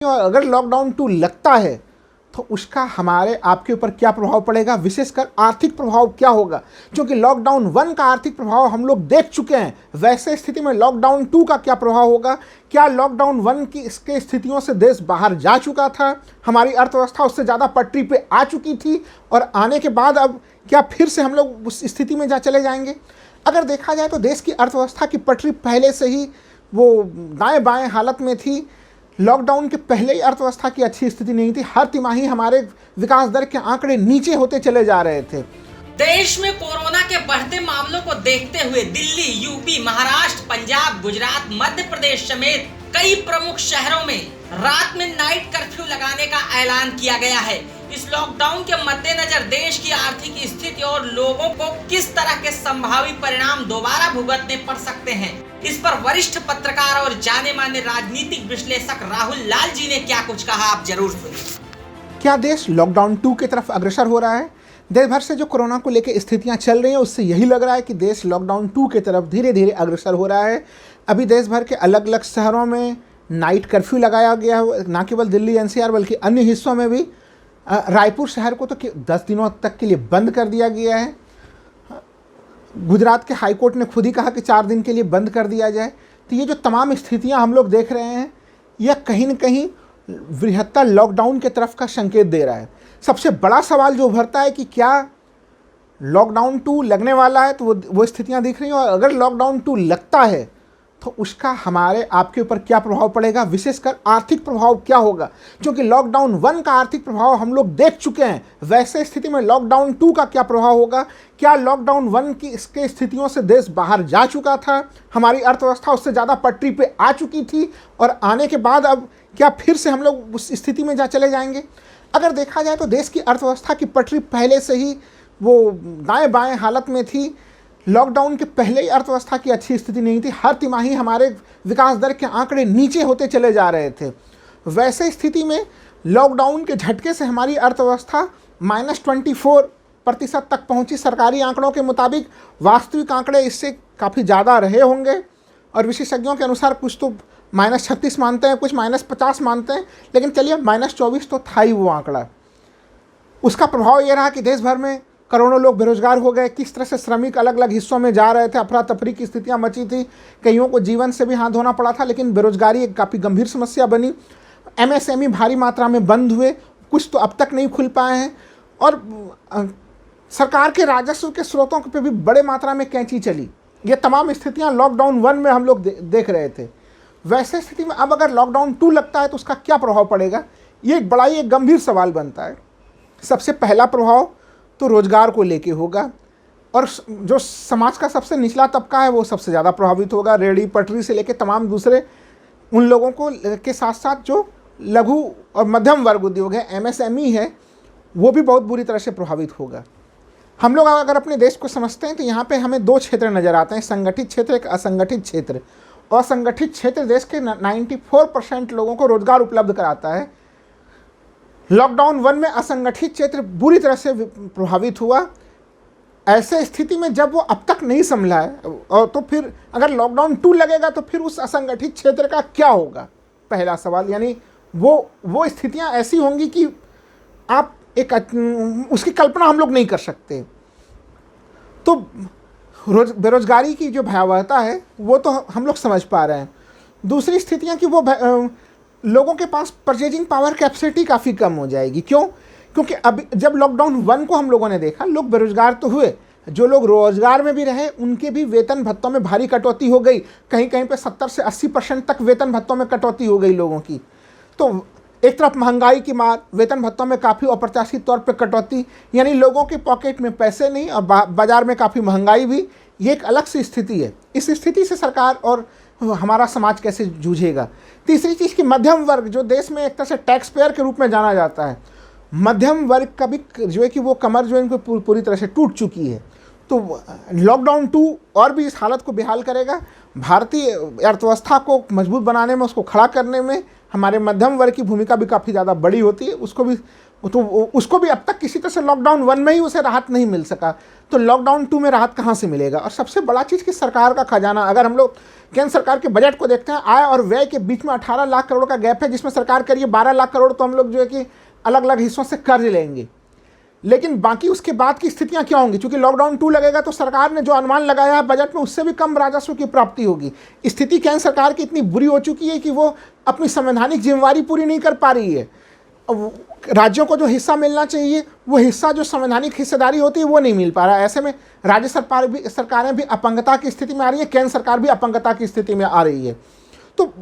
और अगर लॉकडाउन 2 लगता है तो उसका हमारे आपके ऊपर क्या प्रभाव पड़ेगा, विशेषकर आर्थिक प्रभाव क्या होगा। क्योंकि लॉकडाउन 1 का आर्थिक प्रभाव हम लोग देख चुके हैं, वैसे स्थिति में लॉकडाउन 2 का क्या प्रभाव होगा। क्या लॉकडाउन 1 की इसके स्थितियों से देश बाहर जा चुका था, हमारी अर्थव्यवस्था उससे ज़्यादा पटरी पे आ चुकी थी और आने के बाद अब क्या फिर से हम लोग उस स्थिति में जा चले जाएंगे। अगर देखा जाए तो देश की अर्थव्यवस्था की पटरी पहले से ही वो दाएँ बाएँ हालत में थी। लॉकडाउन के पहले ही अर्थव्यवस्था की अच्छी स्थिति नहीं थी। हर तिमाही हमारे विकास दर के आंकड़े नीचे होते चले जा रहे थे। देश में कोरोना के बढ़ते मामलों को देखते हुए दिल्ली, यूपी, महाराष्ट्र, पंजाब, गुजरात, मध्य प्रदेश समेत कई प्रमुख शहरों में रात में नाइट कर्फ्यू लगाने का ऐलान किया गया है। इस लॉकडाउन के मद्देनजर देश की आर्थिक स्थिति और लोगों को किस तरह के संभावित परिणाम दोबारा भुगतने पड़ सकते हैं, इस पर वरिष्ठ पत्रकार और जाने माने राजनीतिक विश्लेषक राहुल लाल जी ने क्या कुछ कहा, आप जरूर सुनिए। क्या देश लॉकडाउन 2 की तरफ अग्रसर हो रहा है? देश भर से जो कोरोना को लेकर स्थितियां चल रही हैं उससे यही लग रहा है कि देश लॉकडाउन 2 की तरफ धीरे धीरे अग्रसर हो रहा है। अभी देश भर के अलग अलग शहरों में नाइट कर्फ्यू लगाया गया है, ना केवल दिल्ली एनसीआर बल्कि अन्य हिस्सों में भी। रायपुर शहर को तो 10 दिनों तक के लिए बंद कर दिया गया है। गुजरात के हाईकोर्ट ने खुद ही कहा कि 4 दिन के लिए बंद कर दिया जाए। तो ये जो तमाम स्थितियां हम लोग देख रहे हैं यह कहीं न कहीं बृहत्तर लॉकडाउन की तरफ का संकेत दे रहा है। सबसे बड़ा सवाल जो उभरता है कि क्या लॉकडाउन 2 लगने वाला है, तो वो स्थितियां दिख रही हैं। और अगर लॉकडाउन 2 लगता है तो उसका हमारे आपके ऊपर क्या प्रभाव पड़ेगा, विशेषकर आर्थिक प्रभाव क्या होगा। क्योंकि लॉकडाउन 1 का आर्थिक प्रभाव हम लोग देख चुके हैं, वैसे स्थिति में लॉकडाउन 2 का क्या प्रभाव होगा। क्या लॉकडाउन 1 की इसके स्थितियों से देश बाहर जा चुका था, हमारी अर्थव्यवस्था उससे ज़्यादा पटरी पे आ चुकी थी और आने के बाद अब क्या फिर से हम लोग उस स्थिति में जा चले जाएंगे। अगर देखा जाए तो देश की अर्थव्यवस्था की पटरी पहले से ही वो दाएँ बाएँ हालत में थी। लॉकडाउन के पहले ही अर्थव्यवस्था की अच्छी स्थिति नहीं थी। हर तिमाही हमारे विकास दर के आंकड़े नीचे होते चले जा रहे थे। वैसे स्थिति में लॉकडाउन के झटके से हमारी अर्थव्यवस्था -24% तक पहुंची। सरकारी आंकड़ों के मुताबिक वास्तविक आंकड़े इससे काफ़ी ज़्यादा रहे होंगे और विशेषज्ञों के अनुसार कुछ तो -36 मानते हैं, कुछ -50 मानते हैं, लेकिन चलिए -24 तो था ही वो आंकड़ा। उसका प्रभाव ये रहा कि देश भर में करोड़ों लोग बेरोजगार हो गए। किस तरह से श्रमिक अलग अलग हिस्सों में जा रहे थे, अफरा तफरी की स्थितियां मची थी। कईयों को जीवन से भी हाथ धोना पड़ा था, लेकिन बेरोजगारी एक काफ़ी गंभीर समस्या बनी। एमएसएमई भारी मात्रा में बंद हुए, कुछ तो अब तक नहीं खुल पाए हैं और सरकार के राजस्व के स्रोतों पे भी बड़े मात्रा में कैंची चली। ये तमाम स्थितियाँ लॉकडाउन 1 में हम लोग देख रहे थे। वैसे स्थिति में अब अगर लॉकडाउन 2 लगता है तो उसका क्या प्रभाव पड़ेगा, ये एक बड़ा ही एक गंभीर सवाल बनता है। सबसे पहला प्रभाव तो रोजगार को लेके होगा और जो समाज का सबसे निचला तबका है वो सबसे ज़्यादा प्रभावित होगा। रेहड़ी पटरी से लेके तमाम दूसरे उन लोगों को के साथ साथ जो लघु और मध्यम वर्ग उद्योग है, एमएसएमई है, वो भी बहुत बुरी तरह से प्रभावित होगा। हम लोग अगर अपने देश को समझते हैं तो यहाँ पे हमें 2 क्षेत्र नज़र आते हैं, संगठित क्षेत्र, एक असंगठित क्षेत्र। असंगठित क्षेत्र देश के 94% लोगों को रोजगार उपलब्ध कराता है। लॉकडाउन 1 में असंगठित क्षेत्र बुरी तरह से प्रभावित हुआ। ऐसे स्थिति में जब वो अब तक नहीं संभला है और तो फिर अगर लॉकडाउन 2 लगेगा तो फिर उस असंगठित क्षेत्र का क्या होगा, पहला सवाल। यानी वो स्थितियां ऐसी होंगी कि आप उसकी कल्पना हम लोग नहीं कर सकते। तो बेरोजगारी की जो भयावहता है वो तो हम लोग समझ पा रहे हैं। दूसरी स्थितियां कि वो लोगों के पास परचेजिंग पावर कैपेसिटी काफ़ी कम हो जाएगी। क्यों? क्योंकि अब जब लॉकडाउन 1 को हम लोगों ने देखा, लोग बेरोजगार तो हुए, जो लोग रोजगार में भी रहे उनके भी वेतन भत्तों में भारी कटौती हो गई। कहीं कहीं पे 70 से 80% तक वेतन भत्तों में कटौती हो गई लोगों की। तो एक तरफ महंगाई की मार, वेतन भत्तों में काफ़ी अप्रत्याशित तौर पर कटौती, यानी लोगों के पॉकेट में पैसे नहीं और बाजार में काफ़ी महंगाई भी। ये एक अलग सी स्थिति है। इस स्थिति से सरकार और हमारा समाज कैसे जूझेगा। तीसरी चीज़ कि मध्यम वर्ग, जो देश में एक तरह से टैक्स पेयर के रूप में जाना जाता है, मध्यम वर्ग का भी जो है कि वो कमर जो है इनको पूरी तरह से टूट चुकी है। तो लॉकडाउन 2 और भी इस हालत को बेहाल करेगा। भारतीय अर्थव्यवस्था को मजबूत बनाने में, उसको खड़ा करने में हमारे मध्यम वर्ग की भूमिका भी काफ़ी ज़्यादा बड़ी होती है। उसको भी अब तक किसी तरह से लॉकडाउन 1 में ही उसे राहत नहीं मिल सका, तो लॉकडाउन 2 में राहत कहाँ से मिलेगा। और सबसे बड़ा चीज़ कि सरकार का खजाना, अगर हम लोग केंद्र सरकार के बजट को देखते हैं, आय और व्यय के बीच में 18 लाख करोड़ का गैप है, जिसमें सरकार कह रही है 12 लाख करोड़ तो हम लोग जो है कि अलग अलग हिस्सों से कर्ज लेंगे। लेकिन बाकी उसके बाद की स्थितियां क्या होंगी, क्योंकि लॉकडाउन 2 लगेगा तो सरकार ने जो अनुमान लगाया है बजट में उससे भी कम राजस्व की प्राप्ति होगी। स्थिति केंद्र सरकार की इतनी बुरी हो चुकी है कि वो अपनी संवैधानिक जिम्मेवारी पूरी नहीं कर पा रही है। राज्यों को जो हिस्सा मिलना चाहिए, वो हिस्सा जो संवैधानिक हिस्सेदारी होती है वो नहीं मिल पा रहा है। ऐसे में राज्य सरकारें भी अपंगता की स्थिति में आ रही है, केंद्र सरकार भी अपंगता की स्थिति में आ रही है। तो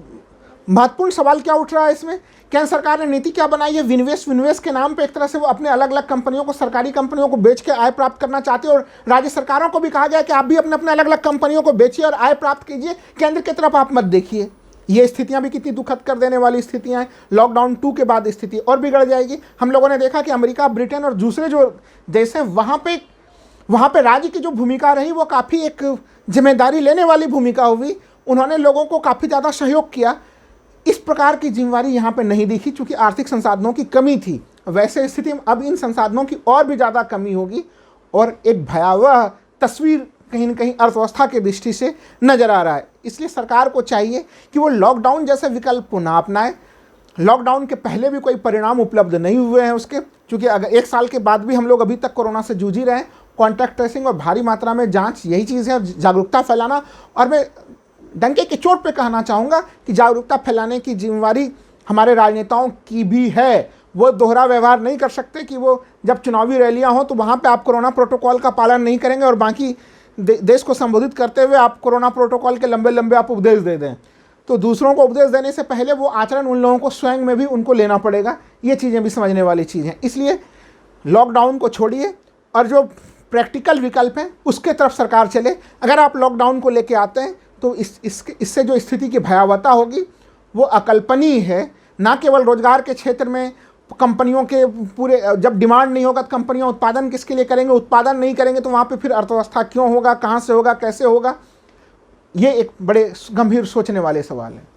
महत्वपूर्ण सवाल क्या उठ रहा है इसमें, केंद्र सरकार ने नीति क्या बनाई है। विनिवेश के नाम पे एक तरह से वो अपने अलग अलग कंपनियों को, सरकारी कंपनियों को बेच के आय प्राप्त करना चाहती है, और राज्य सरकारों को भी कहा गया कि आप भी अपने अपने अलग अलग कंपनियों को बेचिए और आय प्राप्त कीजिए, केंद्र की तरफ आप मत देखिए। ये स्थितियां भी कितनी दुखद कर देने वाली स्थितियां हैं। लॉकडाउन 2 के बाद स्थिति और बिगड़ जाएगी। हम लोगों ने देखा कि अमेरिका, ब्रिटेन और दूसरे जो देश हैं वहाँ पे राज्य की जो भूमिका रही वो काफ़ी एक जिम्मेदारी लेने वाली भूमिका हुई। उन्होंने लोगों को काफ़ी ज़्यादा सहयोग किया। इस प्रकार की जिम्मेदारी यहाँ पे नहीं दिखी, चूँकि आर्थिक संसाधनों की कमी थी। वैसे स्थिति में अब इन संसाधनों की और भी ज़्यादा कमी होगी और एक भयावह तस्वीर कहीं न कहीं अर्थव्यवस्था की दृष्टि से नज़र आ रहा है। इसलिए सरकार को चाहिए कि वो लॉकडाउन जैसे विकल्प को ना अपनाए। लॉकडाउन के पहले भी कोई परिणाम उपलब्ध नहीं हुए हैं उसके, क्योंकि अगर 1 साल के बाद भी हम लोग अभी तक कोरोना से जूझ ही रहे हैं। कॉन्टैक्ट ट्रेसिंग और भारी मात्रा में जांच यही चीज़ है, जागरूकता फैलाना। और मैं डंके की चोट पे कहना चाहूँगा कि जागरूकता फैलाने की जिम्मेवारी हमारे राजनेताओं की भी है। वो दोहरा व्यवहार नहीं कर सकते कि वो जब चुनावी रैलियाँ हों तो वहाँ पे आप कोरोना प्रोटोकॉल का पालन नहीं करेंगे और बाकी देश को संबोधित करते हुए आप कोरोना प्रोटोकॉल के लंबे लंबे आप उपदेश दे दें। तो दूसरों को उपदेश देने से पहले वो आचरण उन लोगों को स्वयं में भी उनको लेना पड़ेगा। ये चीज़ें भी समझने वाली चीज़ हैं। इसलिए लॉकडाउन को छोड़िए और जो प्रैक्टिकल विकल्प हैं उसके तरफ सरकार चले। अगर आप लॉकडाउन को लेके आते हैं तो इससे जो स्थिति की भयावहता होगी वो अकल्पनीय है। ना केवल रोजगार के क्षेत्र में कंपनियों के पूरे, जब डिमांड नहीं होगा तो कंपनियां उत्पादन किसके लिए करेंगे, उत्पादन नहीं करेंगे तो वहाँ पे फिर अर्थव्यवस्था क्यों होगा, कहाँ से होगा, कैसे होगा। ये एक बड़े गंभीर सोचने वाले सवाल है।